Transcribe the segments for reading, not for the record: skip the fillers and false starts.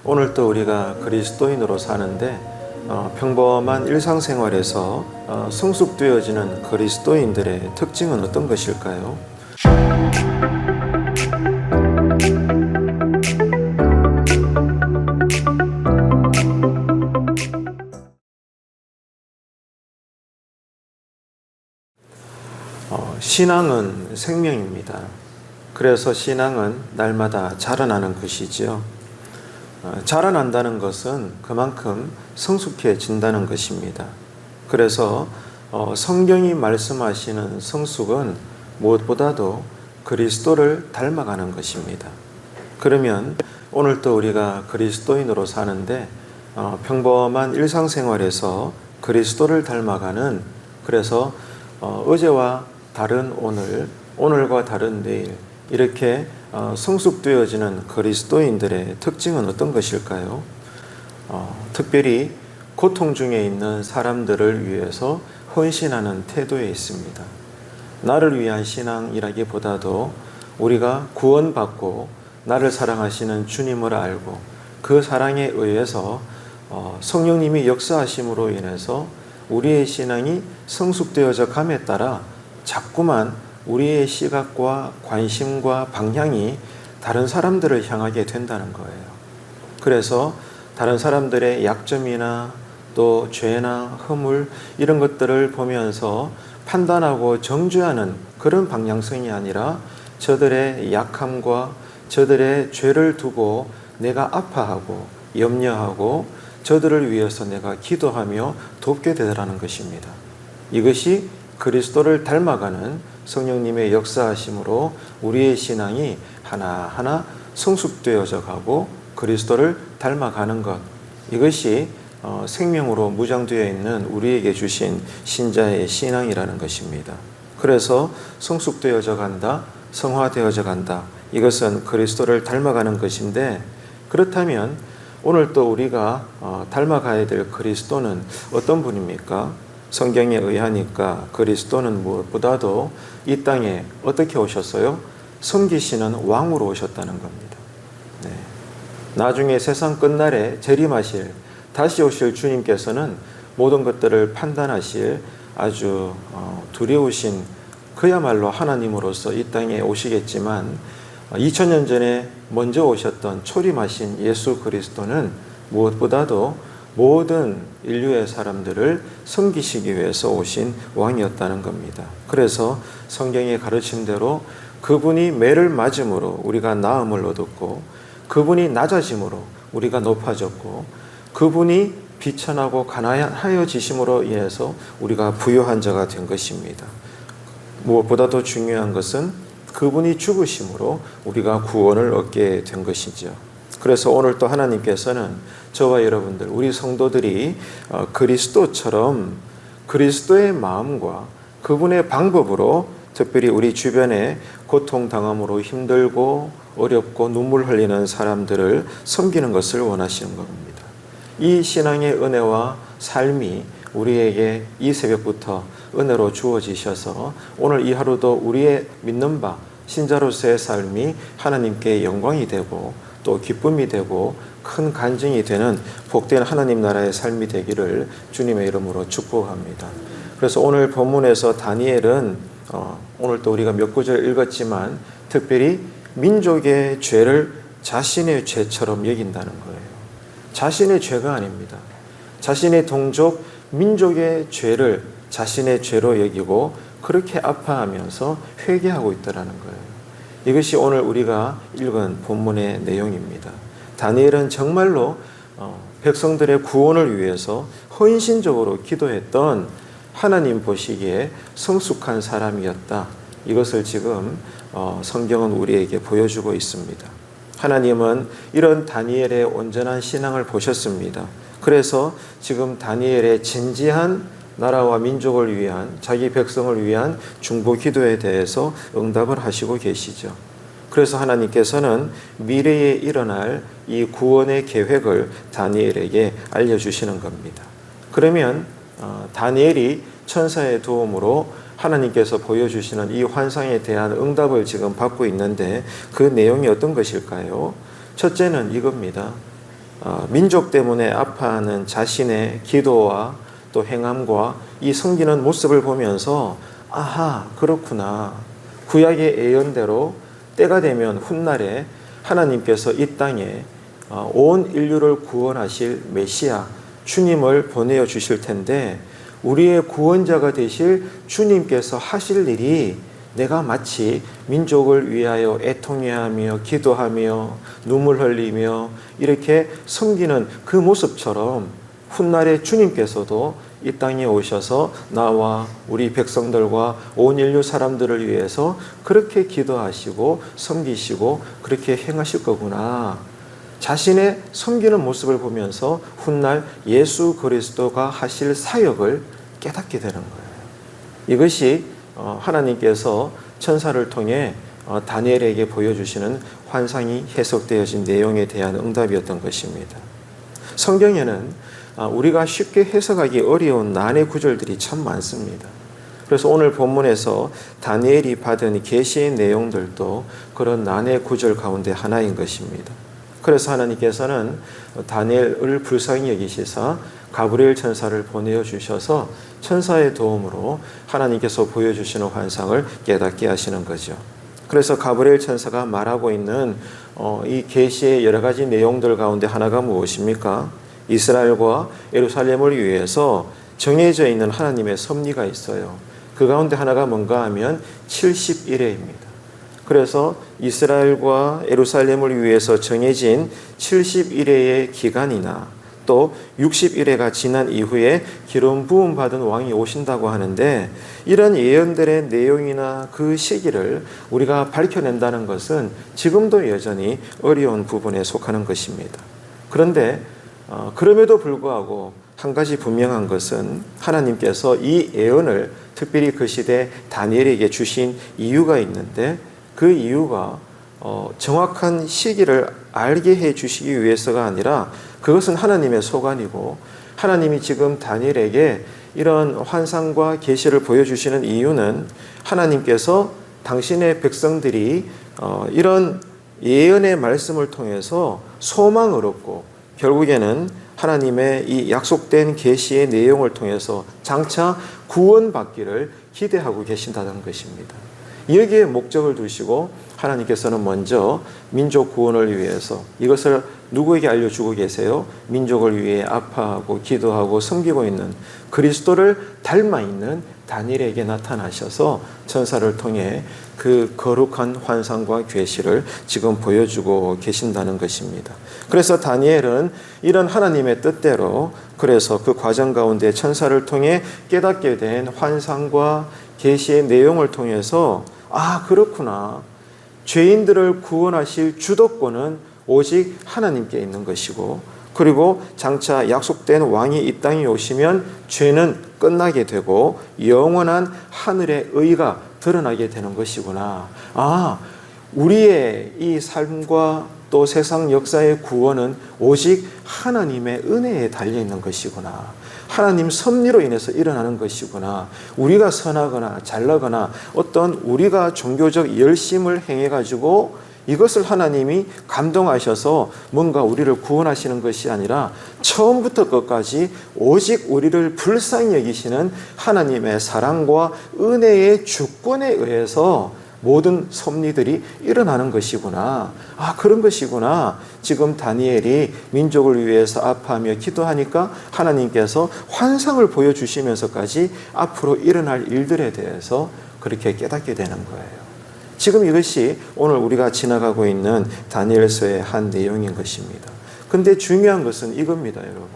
오늘도 우리가 그리스도인으로 사는데 평범한 일상생활에서 성숙되어지는 그리스도인들의 특징은 어떤 것일까요? 신앙은 생명입니다. 그래서 신앙은 날마다 자라나는 것이지요. 자라난다는 것은 그만큼 성숙해진다는 것입니다. 그래서 성경이 말씀하시는 성숙은 무엇보다도 그리스도를 닮아가는 것입니다. 그러면 오늘도 우리가 그리스도인으로 사는데 평범한 일상생활에서 그리스도를 닮아가는, 그래서 어제와 다른 오늘, 오늘과 다른 내일, 이렇게 성숙되어지는 그리스도인들의 특징은 어떤 것일까요? 특별히 고통 중에 있는 사람들을 위해서 헌신하는 태도에 있습니다. 나를 위한 신앙이라기보다도 우리가 구원받고 나를 사랑하시는 주님을 알고 그 사랑에 의해서 성령님이 역사하심으로 인해서 우리의 신앙이 성숙되어져 감에 따라 자꾸만 우리의 시각과 관심과 방향이 다른 사람들을 향하게 된다는 거예요. 그래서 다른 사람들의 약점이나 또 죄나 허물 이런 것들을 보면서 판단하고 정죄하는 그런 방향성이 아니라 저들의 약함과 저들의 죄를 두고 내가 아파하고 염려하고 저들을 위해서 내가 기도하며 돕게 되라는 것입니다. 이것이 그리스도를 닮아가는 성령님의 역사하심으로 우리의 신앙이 하나하나 성숙되어져 가고 그리스도를 닮아가는 것, 이것이 생명으로 무장되어 있는 우리에게 주신 신자의 신앙이라는 것입니다. 그래서 성숙되어져 간다, 성화되어져 간다, 이것은 그리스도를 닮아가는 것인데, 그렇다면 오늘 또 우리가 닮아가야 될 그리스도는 어떤 분입니까? 성경에 의하니까 그리스도는 무엇보다도 이 땅에 어떻게 오셨어요? 섬기시는 왕으로 오셨다는 겁니다. 네. 나중에 세상 끝날에 재림하실, 다시 오실 주님께서는 모든 것들을 판단하실 아주 두려우신 그야말로 하나님으로서 이 땅에 오시겠지만 2000년 전에 먼저 오셨던 초림하신 예수 그리스도는 무엇보다도 모든 인류의 사람들을 섬기시기 위해서 오신 왕이었다는 겁니다. 그래서 성경의 가르침대로 그분이 매를 맞음으로 우리가 나음을 얻었고, 그분이 낮아짐으로 우리가 높아졌고, 그분이 비천하고 가난하여지심으로 인해서 우리가 부유한 자가 된 것입니다. 무엇보다도 중요한 것은 그분이 죽으심으로 우리가 구원을 얻게 된 것이죠. 그래서 오늘 또 하나님께서는 저와 여러분들, 우리 성도들이 그리스도처럼 그리스도의 마음과 그분의 방법으로 특별히 우리 주변에 고통당함으로 힘들고 어렵고 눈물 흘리는 사람들을 섬기는 것을 원하시는 겁니다. 이 신앙의 은혜와 삶이 우리에게 이 새벽부터 은혜로 주어지셔서 오늘 이 하루도 우리의 믿는 바 신자로서의 삶이 하나님께 영광이 되고 또 기쁨이 되고 큰 간증이 되는 복된 하나님 나라의 삶이 되기를 주님의 이름으로 축복합니다. 그래서 오늘 본문에서 다니엘은 오늘 또 우리가 몇 구절 읽었지만 특별히 민족의 죄를 자신의 죄처럼 여긴다는 거예요. 자신의 죄가 아닙니다. 자신의 동족, 민족의 죄를 자신의 죄로 여기고 그렇게 아파하면서 회개하고 있다는 거예요. 이것이 오늘 우리가 읽은 본문의 내용입니다. 다니엘은 정말로 백성들의 구원을 위해서 헌신적으로 기도했던 하나님 보시기에 성숙한 사람이었다. 이것을 지금 성경은 우리에게 보여주고 있습니다. 하나님은 이런 다니엘의 온전한 신앙을 보셨습니다. 그래서 지금 다니엘의 진지한 나라와 민족을 위한, 자기 백성을 위한 중보 기도에 대해서 응답을 하시고 계시죠. 그래서 하나님께서는 미래에 일어날 이 구원의 계획을 다니엘에게 알려주시는 겁니다. 그러면 다니엘이 천사의 도움으로 하나님께서 보여주시는 이 환상에 대한 응답을 지금 받고 있는데 그 내용이 어떤 것일까요? 첫째는 이겁니다. 민족 때문에 아파하는 자신의 기도와 또 행함과 이 섬기는 모습을 보면서 아하, 그렇구나. 구약의 예언대로 때가 되면 훗날에 하나님께서 이 땅에 온 인류를 구원하실 메시아 주님을 보내어 주실 텐데 우리의 구원자가 되실 주님께서 하실 일이 내가 마치 민족을 위하여 애통해하며 기도하며 눈물 흘리며 이렇게 섬기는 그 모습처럼 훗날에 주님께서도 이 땅에 오셔서 나와 우리 백성들과 온 인류 사람들을 위해서 그렇게 기도하시고 섬기시고 그렇게 행하실 거구나. 자신의 섬기는 모습을 보면서 훗날 예수 그리스도가 하실 사역을 깨닫게 되는 거예요. 이것이 하나님께서 천사를 통해 다니엘에게 보여주시는 환상이 해석되어진 내용에 대한 응답이었던 것입니다. 성경에는 우리가 쉽게 해석하기 어려운 난해 구절들이 참 많습니다. 그래서 오늘 본문에서 다니엘이 받은 계시의 내용들도 그런 난해 구절 가운데 하나인 것입니다. 그래서 하나님께서는 다니엘을 불쌍히 여기시사 가브리엘 천사를 보내어 주셔서 천사의 도움으로 하나님께서 보여주시는 환상을 깨닫게 하시는 거죠. 그래서 가브리엘 천사가 말하고 있는 이 계시의 여러 가지 내용들 가운데 하나가 무엇입니까? 이스라엘과 예루살렘을 위해서 정해져 있는 하나님의 섭리가 있어요. 그 가운데 하나가 뭔가 하면 70일회입니다. 그래서 이스라엘과 예루살렘을 위해서 정해진 70일회의 기간이나 또 60일회가 지난 이후에 기름 부음 받은 왕이 오신다고 하는데 이런 예언들의 내용이나 그 시기를 우리가 밝혀낸다는 것은 지금도 여전히 어려운 부분에 속하는 것입니다. 그런데 그럼에도 불구하고 한 가지 분명한 것은 하나님께서 이 예언을 특별히 그 시대 다니엘에게 주신 이유가 있는데 그 이유가 정확한 시기를 알게 해 주시기 위해서가 아니라 그것은 하나님의 소관이고 하나님이 지금 다니엘에게 이런 환상과 계시를 보여주시는 이유는 하나님께서 당신의 백성들이 이런 예언의 말씀을 통해서 소망을 얻고 결국에는 하나님의 이 약속된 계시의 내용을 통해서 장차 구원받기를 기대하고 계신다는 것입니다. 여기에 목적을 두시고 하나님께서는 먼저 민족 구원을 위해서 이것을 누구에게 알려주고 계세요? 민족을 위해 아파하고 기도하고 섬기고 있는 그리스도를 닮아 있는 다니엘에게 나타나셔서 천사를 통해 그 거룩한 환상과 계시를 지금 보여주고 계신다는 것입니다. 그래서 다니엘은 이런 하나님의 뜻대로 그래서 그 과정 가운데 천사를 통해 깨닫게 된 환상과 계시의 내용을 통해서 아, 그렇구나. 죄인들을 구원하실 주도권은 오직 하나님께 있는 것이고 그리고 장차 약속된 왕이 이 땅에 오시면 죄는 끝나게 되고 영원한 하늘의 의가 드러나게 되는 것이구나. 아, 우리의 이 삶과 또 세상 역사의 구원은 오직 하나님의 은혜에 달려있는 것이구나. 하나님 섭리로 인해서 일어나는 것이구나. 우리가 선하거나 잘나거나 어떤 우리가 종교적 열심을 행해가지고 이것을 하나님이 감동하셔서 뭔가 우리를 구원하시는 것이 아니라 처음부터 끝까지 오직 우리를 불쌍히 여기시는 하나님의 사랑과 은혜의 주권에 의해서 모든 섭리들이 일어나는 것이구나. 아, 그런 것이구나. 지금 다니엘이 민족을 위해서 아파하며 기도하니까 하나님께서 환상을 보여주시면서까지 앞으로 일어날 일들에 대해서 그렇게 깨닫게 되는 거예요. 지금 이것이 오늘 우리가 지나가고 있는 다니엘서의 한 내용인 것입니다. 근데 중요한 것은 이겁니다, 여러분.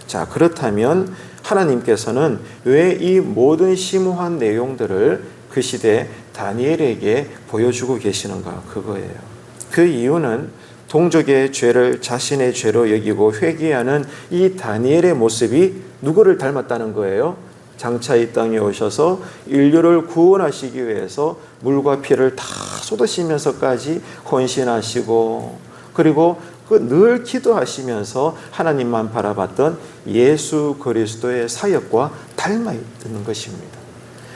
자, 그렇다면 하나님께서는 왜 이 모든 심오한 내용들을 그 시대 다니엘에게 보여주고 계시는가? 그거예요. 그 이유는 동족의 죄를 자신의 죄로 여기고 회개하는 이 다니엘의 모습이 누구를 닮았다는 거예요? 장차 이 땅에 오셔서 인류를 구원하시기 위해서 물과 피를 다 쏟으시면서까지 헌신하시고 그리고 그 늘 기도하시면서 하나님만 바라봤던 예수 그리스도의 사역과 닮아 있는 것입니다.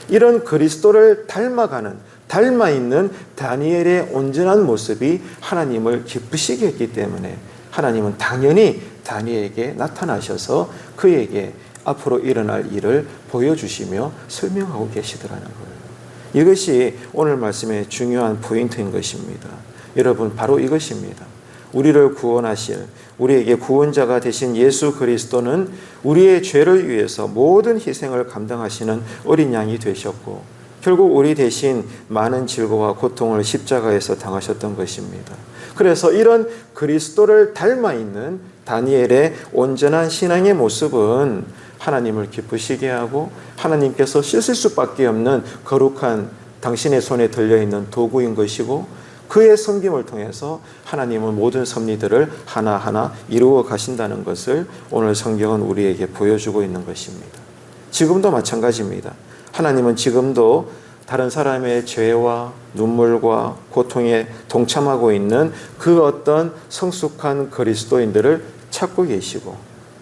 이런 그리스도를 닮아 있는 다니엘의 온전한 모습이 하나님을 기쁘시게 했기 때문에 하나님은 당연히 다니엘에게 나타나셔서 그에게 앞으로 일어날 일을 보여주시며 설명하고 계시더라는 거예요. 이것이 오늘 말씀의 중요한 포인트인 것입니다. 여러분, 바로 이것입니다. 우리를 구원하실, 우리에게 구원자가 되신 예수 그리스도는 우리의 죄를 위해서 모든 희생을 감당하시는 어린 양이 되셨고, 결국 우리 대신 많은 질고와 고통을 십자가에서 당하셨던 것입니다. 그래서 이런 그리스도를 닮아 있는 다니엘의 온전한 신앙의 모습은 하나님을 기쁘시게 하고 하나님께서 쓰실 수밖에 없는 거룩한 당신의 손에 들려있는 도구인 것이고, 그의 섬김을 통해서 하나님은 모든 섭리들을 하나하나 이루어 가신다는 것을 오늘 성경은 우리에게 보여주고 있는 것입니다. 지금도 마찬가지입니다. 하나님은 지금도 다른 사람의 죄와 눈물과 고통에 동참하고 있는 그 어떤 성숙한 그리스도인들을 찾고 계시고,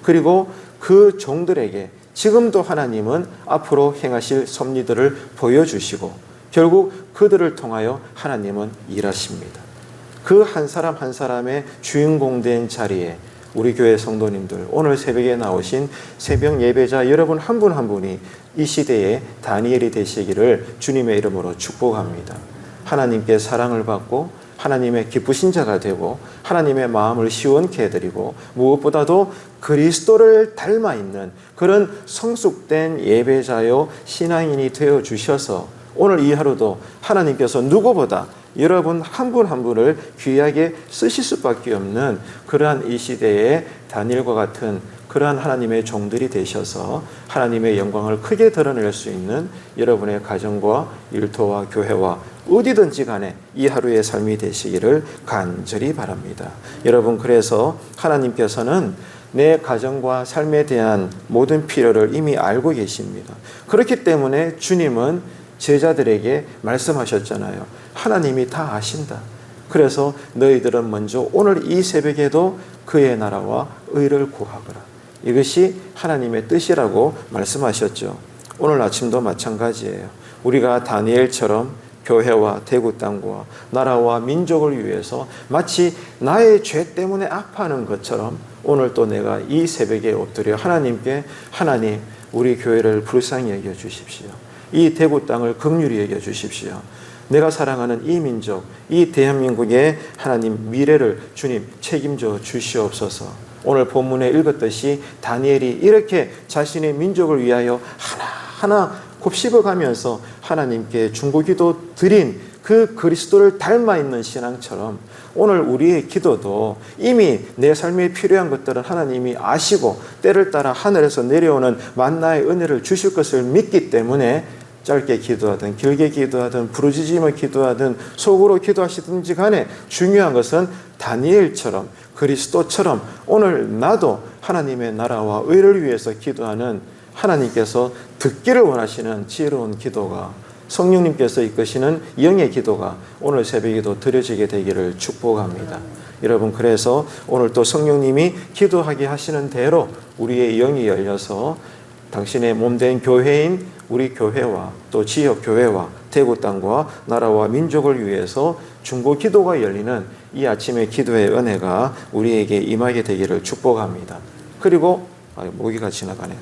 그리고 그 종들에게 지금도 하나님은 앞으로 행하실 섭리들을 보여주시고, 결국 그들을 통하여 하나님은 일하십니다. 그 한 사람 한 사람의 주인공 된 자리에 우리 교회 성도님들, 오늘 새벽에 나오신 새벽 예배자 여러분 한 분 한 분이 이 시대에 다니엘이 되시기를 주님의 이름으로 축복합니다. 하나님께 사랑을 받고 하나님의 기쁘신 자가 되고 하나님의 마음을 시원케 해드리고 무엇보다도 그리스도를 닮아 있는 그런 성숙된 예배자요 신앙인이 되어 주셔서 오늘 이 하루도 하나님께서 누구보다 여러분 한 분 한 분을 귀하게 쓰실 수밖에 없는 그러한 이 시대에 다니엘과 같은 그러한 하나님의 종들이 되셔서 하나님의 영광을 크게 드러낼 수 있는 여러분의 가정과 일터와 교회와 어디든지 간에 이 하루의 삶이 되시기를 간절히 바랍니다. 여러분, 그래서 하나님께서는 내 가정과 삶에 대한 모든 필요를 이미 알고 계십니다. 그렇기 때문에 주님은 제자들에게 말씀하셨잖아요. 하나님이 다 아신다. 그래서 너희들은 먼저 오늘 이 새벽에도 그의 나라와 의를 구하거라. 이것이 하나님의 뜻이라고 말씀하셨죠. 오늘 아침도 마찬가지예요. 우리가 다니엘처럼 교회와 대구 땅과 나라와 민족을 위해서 마치 나의 죄 때문에 아파하는 것처럼 오늘 또 내가 이 새벽에 엎드려 하나님께, 하나님 우리 교회를 불쌍히 여겨 주십시오. 이 대구 땅을 긍휼히 여겨 주십시오. 내가 사랑하는 이 민족, 이 대한민국의 하나님 미래를 주님 책임져 주시옵소서. 오늘 본문에 읽었듯이 다니엘이 이렇게 자신의 민족을 위하여 하나하나 곱씹어가면서 하나님께 중보기도 드린 그 그리스도를 닮아 있는 신앙처럼 오늘 우리의 기도도 이미 내 삶에 필요한 것들은 하나님이 아시고 때를 따라 하늘에서 내려오는 만나의 은혜를 주실 것을 믿기 때문에 짧게 기도하든 길게 기도하든 부르짖으며 기도하든 속으로 기도하시든지 간에 중요한 것은 다니엘처럼 그리스도처럼 오늘 나도 하나님의 나라와 의를 위해서 기도하는 하나님께서 듣기를 원하시는 지혜로운 기도가 성령님께서 이끄시는 영의 기도가 오늘 새벽에도 드려지게 되기를 축복합니다. 여러분, 그래서 오늘 또 성령님이 기도하게 하시는 대로 우리의 영이 열려서 당신의 몸된 교회인 우리 교회와 또 지역 교회와 대구 땅과 나라와 민족을 위해서 중보 기도가 열리는 이 아침의 기도의 은혜가 우리에게 임하게 되기를 축복합니다. 그리고 모기가 지나가네.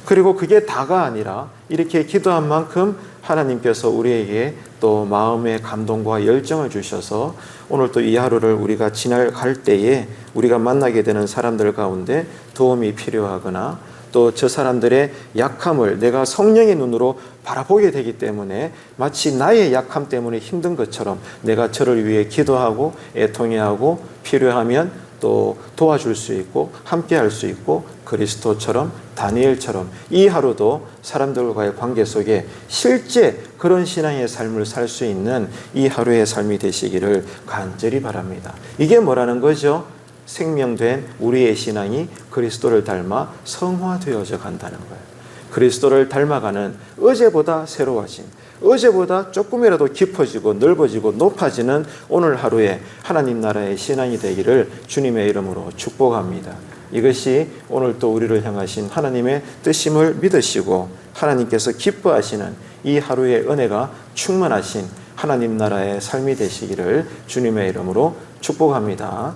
그리고 그게 다가 아니라 이렇게 기도한 만큼 하나님께서 우리에게 또 마음의 감동과 열정을 주셔서 오늘 또 이 하루를 우리가 지나갈 때에 우리가 만나게 되는 사람들 가운데 도움이 필요하거나 또 저 사람들의 약함을 내가 성령의 눈으로 바라보게 되기 때문에 마치 나의 약함 때문에 힘든 것처럼 내가 저를 위해 기도하고 애통해하고 필요하면 또 도와줄 수 있고 함께 할 수 있고 그리스도처럼 다니엘처럼 이 하루도 사람들과의 관계 속에 실제 그런 신앙의 삶을 살 수 있는 이 하루의 삶이 되시기를 간절히 바랍니다. 이게 뭐라는 거죠? 생명된 우리의 신앙이 그리스도를 닮아 성화되어져 간다는 거예요. 그리스도를 닮아가는 어제보다 새로워진, 어제보다 조금이라도 깊어지고 넓어지고 높아지는 오늘 하루에 하나님 나라의 신앙이 되기를 주님의 이름으로 축복합니다. 이것이 오늘 또 우리를 향하신 하나님의 뜻임을 믿으시고 하나님께서 기뻐하시는 이 하루의 은혜가 충만하신 하나님 나라의 삶이 되시기를 주님의 이름으로 축복합니다.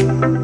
네.